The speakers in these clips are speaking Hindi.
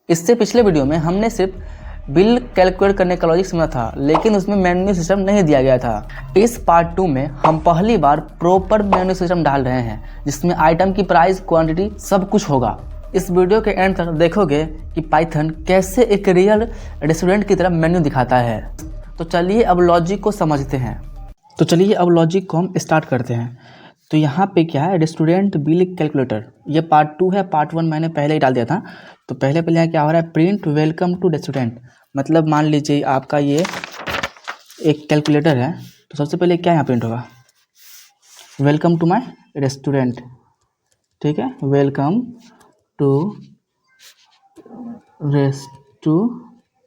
इससे पिछले वीडियो में हमने सिर्फ बिल कैलकुलेट करने का लॉजिक समझा था, लेकिन उसमें मेन्यू सिस्टम नहीं दिया गया था। इस पार्ट 2 में हम पहली बार प्रॉपर मेन्यू सिस्टम डाल रहे हैं, जिसमें आइटम की प्राइस, क्वांटिटी सब कुछ होगा। इस वीडियो के एंड तक देखोगे कि पाइथन कैसे एक रियल रेस्टोरेंट की तरह मेन्यू दिखाता है। तो चलिए अब लॉजिक को समझते हैं। तो चलिए अब लॉजिक को हम स्टार्ट करते हैं। तो यहाँ पे क्या है, रेस्टोरेंट बिल कैलकुलेटर, ये पार्ट 2 है। पार्ट 1 मैंने पहले ही डाल दिया था। तो पहले यहाँ क्या हो रहा है, प्रिंट वेलकम टू रेस्टोरेंट। मतलब मान लीजिए आपका ये एक कैलकुलेटर है, तो सबसे पहले क्या यहाँ प्रिंट होगा, वेलकम टू माय रेस्टोरेंट। ठीक है, वेलकम टू रेस्टोरेंट।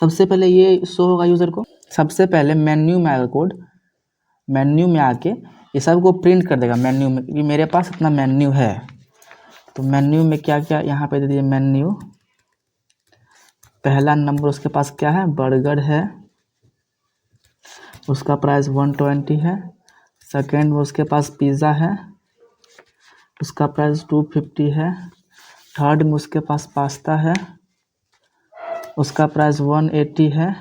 सबसे पहले ये शो होगा यूज़र को। सबसे पहले मेन्यू में आएगा कोड, मेन्यू में आके ये सब को प्रिंट कर देगा मेन्यू में, क्योंकि मेरे पास इतना मेन्यू है। तो मेन्यू में क्या क्या यहाँ पे दे दीजिए, मेन्यू पहला नंबर उसके पास क्या है, बर्गर है, उसका प्राइस 120 है। सेकेंड में उसके पास पिज़्ज़ा है, उसका प्राइस 250 है। थर्ड में उसके पास पास्ता है, उसका प्राइस 180 है।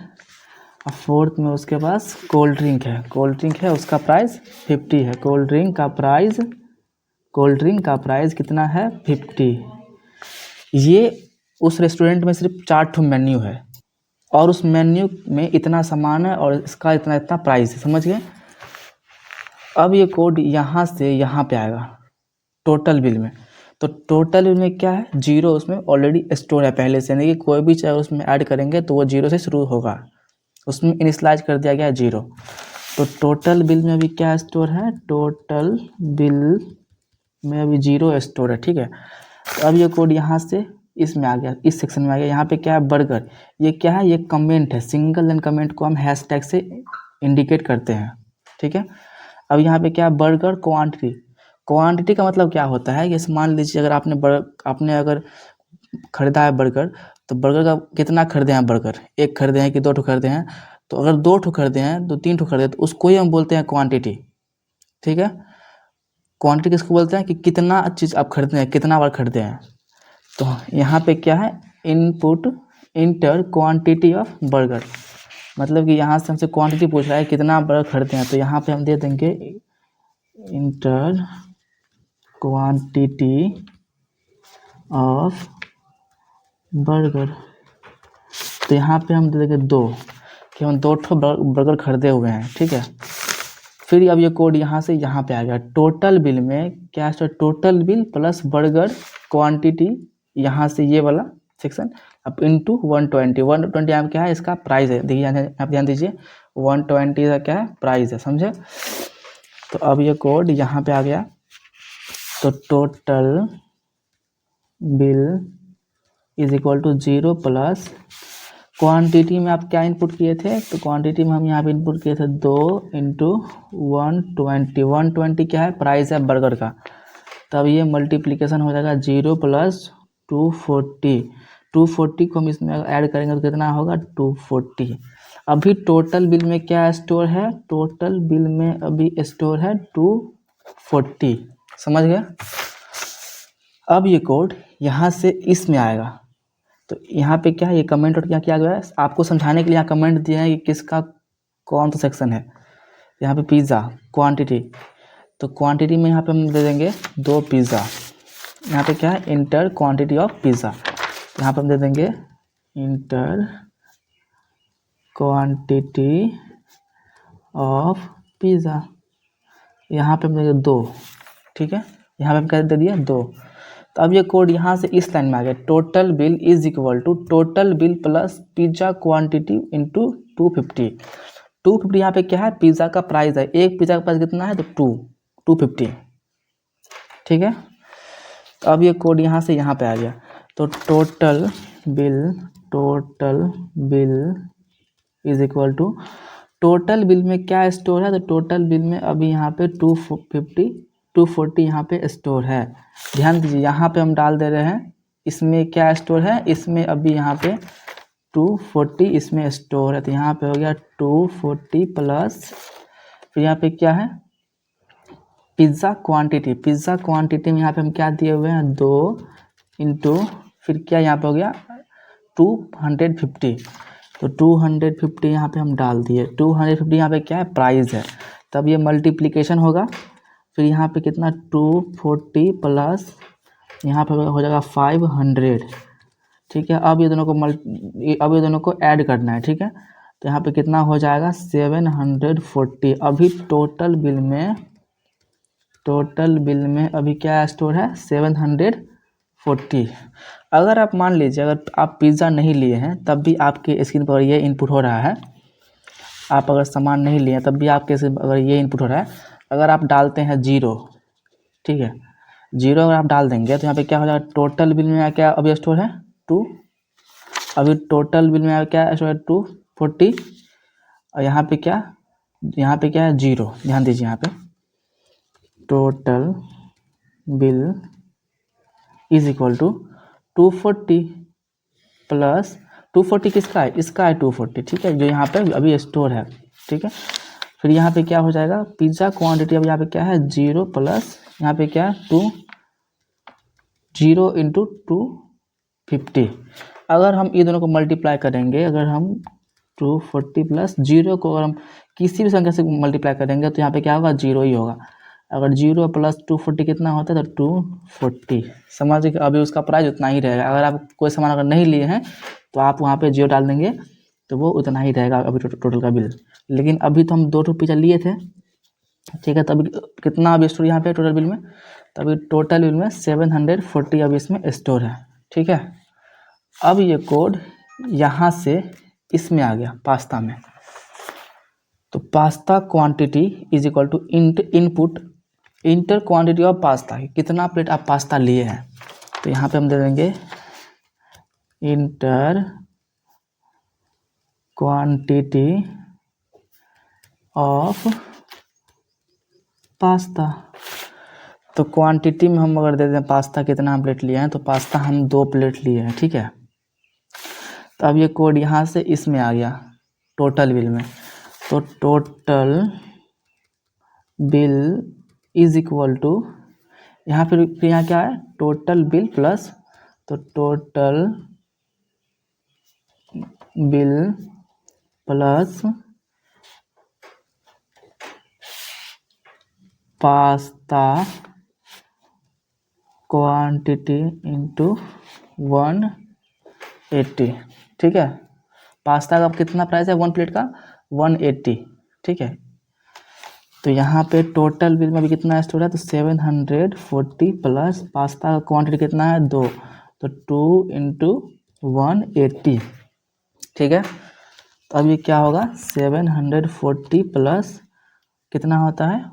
और फोर्थ में उसके पास कोल्ड ड्रिंक है, उसका प्राइस 50 है। कोल्ड ड्रिंक का प्राइस कितना है, 50। ये उस रेस्टोरेंट में सिर्फ 4 ठो मेन्यू है, और उस मेन्यू में इतना सामान है और इसका इतना इतना प्राइस है। समझ गए। अब ये कोड यहाँ से यहाँ पे आएगा टोटल बिल में। तो टोटल बिल में क्या है, 0 उसमें ऑलरेडी स्टोर है पहले से, नहीं कि कोई भी चाहे उसमें ऐड करेंगे तो वो 0 से शुरू होगा। उसमें इनिशियलाइज कर दिया गया है 0। तो टोटल बिल में अभी क्या स्टोर है, टोटल बिल में अभी 0 स्टोर है। ठीक है, तो अब ये कोड यहाँ से इसमें आ गया, इस सेक्शन में आ गया। यहाँ पे क्या है, बर्गर। ये क्या है, ये कमेंट है, सिंगल लाइन कमेंट को हम हैशटैग से इंडिकेट करते हैं। ठीक है, अब यहाँ पे क्या है, बर्गर क्वांटिटी का मतलब क्या होता है, जैसे मान लीजिए अगर आपने अगर खरीदा है बर्गर, तो बर्गर का कितना खरीदे हैं, बर्गर एक खरीदे हैं कि 2 ठो खरीदे हैं। तो अगर 2 ठो खरीदे हैं, 3 ठो खरीदे, तो उसको ही हम बोलते हैं क्वांटिटी। ठीक है, क्वांटिटी किसको बोलते हैं कि कितना चीज़ आप खरीदते हैं, कितना बार खरीदे हैं। तो यहाँ पे क्या है, इंटर क्वांटिटी ऑफ बर्गर, मतलब कि यहाँ से हमसे क्वांटिटी पूछ रहा है कितना बर्गर खरीदते हैं। तो यहाँ पे हम दे देंगे इंटर क्वांटिटी ऑफ बर्गर। तो यहाँ पे हम दे देंगे 2, कि हम 2 ठो बर्गर खरीदे हुए हैं। ठीक है, फिर अब ये कोड यहाँ से यहाँ पे आ गया। टोटल बिल में क्या है, total bill plus burger quantity, यहाँ से ये वाला सेक्शन, अब इंटू 120 यहाँ क्या है, इसका प्राइस है। देखिए यहाँ ध्यान दीजिए, 120 का क्या है, प्राइस है। समझे। तो अब ये कोड यहाँ पे आ गया। तो total bill is equal to 0 plus quantity में आप क्या इनपुट किए थे, तो क्वांटिटी में हम यहाँ पे इनपुट किए थे 2 इंटू 120। 120 क्या है, प्राइस है बर्गर का। तब ये मल्टीप्लिकेशन हो जाएगा 0 प्लस 240। 240 को हम इसमें ऐड करेंगे तो कितना होगा, 240। अभी टोटल बिल में क्या स्टोर है, टोटल बिल में अभी स्टोर है 240। समझ गए। अब ये कोड यहाँ से इसमें आएगा। तो यहाँ पे क्या है, ये कमेंट और क्या किया गया है, आपको समझाने के लिए यहाँ कमेंट दिए हैं कि किसका कौन सा सेक्शन है। यहाँ पे पिज़्ज़ा क्वांटिटी, तो क्वांटिटी में यहाँ पे हम दे देंगे 2 पिज़्ज़ा। यहाँ पे क्या है, इंटर क्वांटिटी ऑफ पिज़्ज़ा, तो यहाँ पे हम दे देंगे इंटर क्वांटिटी ऑफ पिज़्ज़ा। यहाँ पे हम देंगे 2। ठीक है, यहाँ पे हम क्या दे दिया, 2। तो अब ये कोड यहाँ से इस लाइन में आ गया, total bill is equal to total bill plus pizza quantity into 250। 250 यहाँ पे क्या है, पिज़्ज़ा का प्राइस है। एक पिज़्ज़ा का प्राइस कितना है, तो 250। ठीक है, तो अब ये कोड यहाँ से यहाँ पे आ गया। तो total bill is equal to, total bill में क्या स्टोर है, तो टोटल बिल में अभी यहाँ पे 240 यहाँ पे स्टोर है। ध्यान दीजिए, यहाँ पे हम डाल दे रहे हैं, इसमें क्या स्टोर है, इसमें अभी यहाँ पे 240 इसमें स्टोर है। तो यहाँ पे हो गया 240 प्लस, फिर यहाँ पे क्या है, पिज़्ज़ा क्वांटिटी में यहाँ पे हम क्या दिए हुए हैं, 2 इंटू फिर क्या यहाँ पे हो गया 250, तो 250 यहाँ पे हम डाल दिए। 250 यहाँ पे क्या है, प्राइस है, तब ये मल्टीप्लिकेशन होगा। फिर यहाँ पे कितना 240 प्लस यहाँ पे हो जाएगा 500, ठीक है। अब ये दोनों को अब ये दोनों को ऐड करना है, ठीक है। तो यहाँ पे कितना हो जाएगा 740। अभी टोटल बिल में अभी क्या स्टोर है 740। अगर आप मान लीजिए अगर आप पिज़्ज़ा नहीं लिए हैं तब भी आपके स्क्रीन पर ये इनपुट हो रहा है। आप अगर सामान नहीं लिए तब भी आपके अगर ये इनपुट हो रहा है, अगर आप डालते हैं 0, ठीक है, 0 अगर आप डाल देंगे तो यहाँ पे क्या हो जाएगा, टोटल बिल में क्या अभी स्टोर है 2, अभी टोटल बिल में क्या स्टोर है 240, और यहाँ पे क्या है 0। ध्यान दीजिए यहाँ पे total bill is equal to 240 plus 240 किसका है, इसका है 240, ठीक है, जो यहाँ पे अभी स्टोर है, ठीक है। फिर यहाँ पे क्या हो जाएगा, पिज़्ज़ा क्वांटिटी अब यहाँ पे क्या है 0 प्लस यहाँ पे क्या है 0 इंटू 250। अगर हम ये दोनों को मल्टीप्लाई करेंगे, अगर हम 240 प्लस 0 को अगर हम किसी भी संख्या से मल्टीप्लाई करेंगे तो यहाँ पे क्या होगा 0 ही होगा। अगर 0 प्लस 240 कितना होता है, तो 240। समझिए कि अभी उसका प्राइस उतना ही रहेगा। अगर आप कोई सामान अगर नहीं लिए हैं तो आप वहाँ पे 0 डाल देंगे तो वो उतना ही रहेगा अभी टोटल का बिल। लेकिन अभी तो हम 2 पिज़्ज़ा लिए थे, ठीक है, तभी कितना अभी स्टोर यहाँ पे टोटल बिल में, तभी टोटल बिल में 740 अभी इसमें स्टोर है, ठीक है। अब ये कोड यहाँ से इसमें आ गया पास्ता में, तो pasta quantity is equal to input enter quantity of pasta, कितना प्लेट आप पास्ता लिए हैं, तो यहाँ पे हम दे देंगे इंटर क्वांटिटी ऑफ पास्ता। तो क्वांटिटी में हम अगर दे दें पास्ता कितना हम प्लेट लिए हैं, तो पास्ता हम 2 प्लेट लिए हैं, ठीक है। तो अब ये कोड यहाँ से इसमें आ गया टोटल बिल में, तो total bill is equal to यहाँ फिर यहाँ क्या है टोटल बिल प्लस, तो total bill plus pasta quantity into 180, ठीक है। पास्ता का कितना प्राइस है 1 प्लेट का 180, ठीक है। तो यहाँ पे टोटल बिल में अभी कितना स्टोर है, तो 740 प्लस पास्ता का क्वांटिटी कितना है 2, तो 2 इंटू 180, ठीक है। तो अब ये क्या होगा 740 प्लस कितना होता है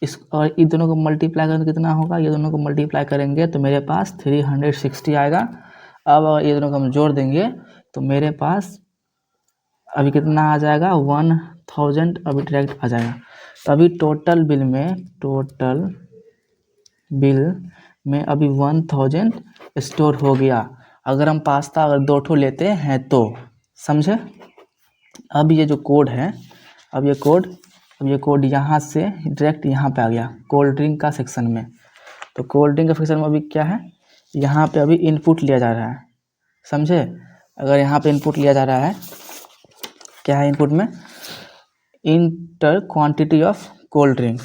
इस, और इन दोनों को मल्टीप्लाई करेंगे तो कितना होगा, ये दोनों को मल्टीप्लाई करेंगे तो मेरे पास 360 आएगा। अब अगर ये दोनों को हम जोड़ देंगे तो मेरे पास अभी कितना आ जाएगा 1000 अभी डायरेक्ट आ जाएगा। तो अभी टोटल बिल में अभी 1000 स्टोर हो गया। अगर हम पास्ता अगर 2 ठो लेते हैं तो, समझे। अब ये जो कोड है, अब ये कोड यहाँ से डायरेक्ट यहाँ पे आ गया कोल्ड ड्रिंक का सेक्शन में। तो कोल्ड ड्रिंक का सेक्शन में अभी क्या है, यहाँ पे अभी इनपुट लिया जा रहा है, समझे। अगर यहाँ पे इनपुट लिया जा रहा है, क्या है इनपुट में, inter quantity of cold drink.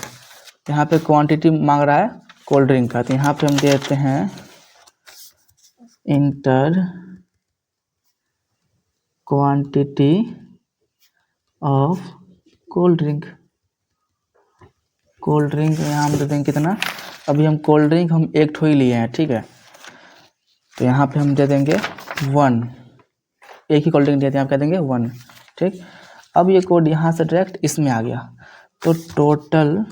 यहाँ पे क्वांटिटी मांग रहा है कोल्ड ड्रिंक का, तो यहाँ पे हम देते हैं inter quantity of cold drink. Cold drink यहाँ हम दे देंगे कितना, अभी हम कोल्ड ड्रिंक हम 1 ठो ही लिए हैं, ठीक है। तो यहाँ पे हम दे देंगे 1, एक ही कोल्ड ड्रिंक दिया था, यहाँ कह देंगे 1, ठीक। अब ये कोड यहाँ से डायरेक्ट इसमें आ गया, तो total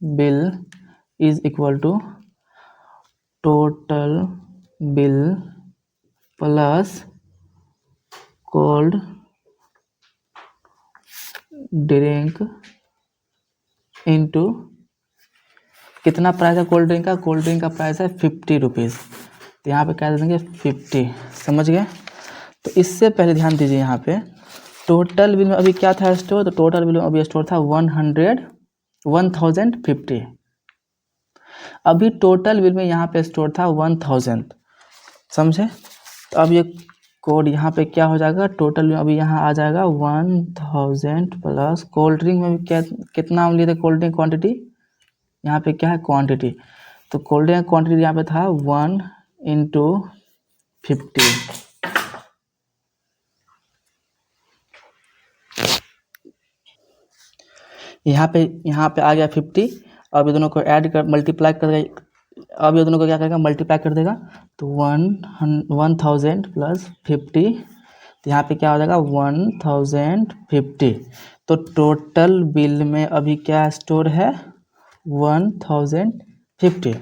bill is equal to total bill plus cold drink into कितना प्राइस है कोल्ड ड्रिंक का, कोल्ड ड्रिंक का प्राइस है 50 रुपीज़, तो यहाँ पे क्या दे देंगे 50, समझ गए। तो इससे पहले ध्यान दीजिए यहाँ पे टोटल बिल में अभी क्या था स्टोर, तो टोटल बिल में अभी स्टोर था 100 1050। अभी टोटल बिल में यहाँ पे स्टोर था 1000, समझे। तो अब ये कोड यहाँ पे क्या हो जाएगा, टोटल में अभी यहाँ आ जाएगा 1000 प्लस कोल्ड ड्रिंक में भी क्या कितना हम लिए थे कोल्ड ड्रिंक क्वांटिटी, यहाँ पे क्या है क्वांटिटी, तो कोल्ड ड्रिंक क्वांटिटी यहाँ पे था 1 × 50। यहाँ पे आ गया 50। अब ये दोनों को ऐड कर मल्टीप्लाई कर, अब ये दोनों को क्या करेगा मल्टीप्लाई कर देगा, तो 1000 प्लस 50, तो यहाँ पे क्या हो जाएगा 1050। तो टोटल बिल में अभी क्या स्टोर है 1050।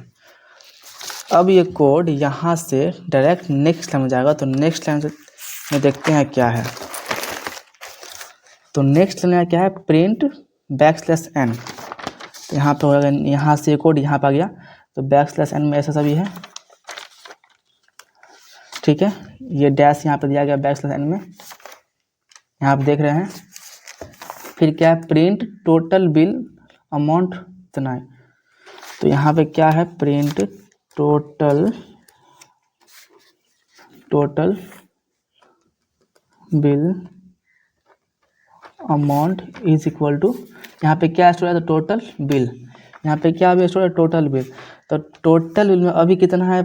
अब ये कोड यहाँ से डायरेक्ट नेक्स्ट लाइन में जाएगा, तो नेक्स्ट लाइन में देखते हैं क्या है। तो नेक्स्ट लाइन में क्या है, प्रिंट \n। तो यहाँ पे होगा, यहाँ से कोड यहाँ पे आ गया, तो \n में ऐसा सभी है, ठीक है। ये डैश यहाँ पे दिया गया \n में, यहाँ पे देख रहे हैं। फिर क्या है, प्रिंट टोटल बिल अमाउंट इतना है, तो यहाँ पे क्या है, print total bill amount is equal to, यहाँ पे क्या स्टोर है, तो टोटल बिल, यहाँ पे क्या अभी स्टोर है, टोटल बिल। तो टोटल बिल में अभी कितना है,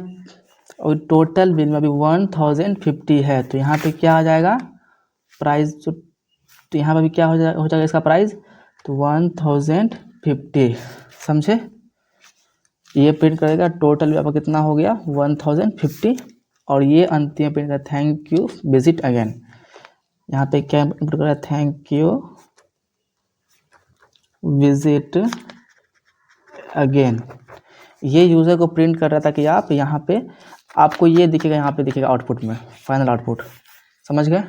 और टोटल बिल में अभी 1050 है, तो यहाँ पे क्या आ जाएगा प्राइस, तो यहाँ पे भी क्या हो जाएगा इसका प्राइस, तो 1050, समझे। ये प्रिंट करेगा टोटल बिल आपका कितना हो गया 1050, और ये अंतिम प्रिंट करेगा थैंक यू विजिट अगेन। यहाँ पे क्या प्रिंट करेगा, थैंक यू विजिट अगेन। ये यूज़र को प्रिंट कर रहा था कि आप यहाँ पे आपको ये दिखेगा, यहाँ पे दिखेगा आउटपुट में, फाइनल आउटपुट, समझ गए।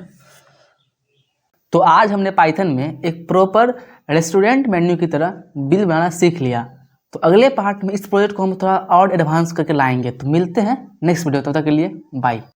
तो आज हमने पाइथन में एक प्रॉपर रेस्टोरेंट मेन्यू की तरह बिल बनाना सीख लिया। तो अगले पार्ट में इस प्रोजेक्ट को हम थोड़ा और एडवांस करके लाएंगे। तो मिलते हैं नेक्स्ट वीडियो, तब तक के लिए बाय।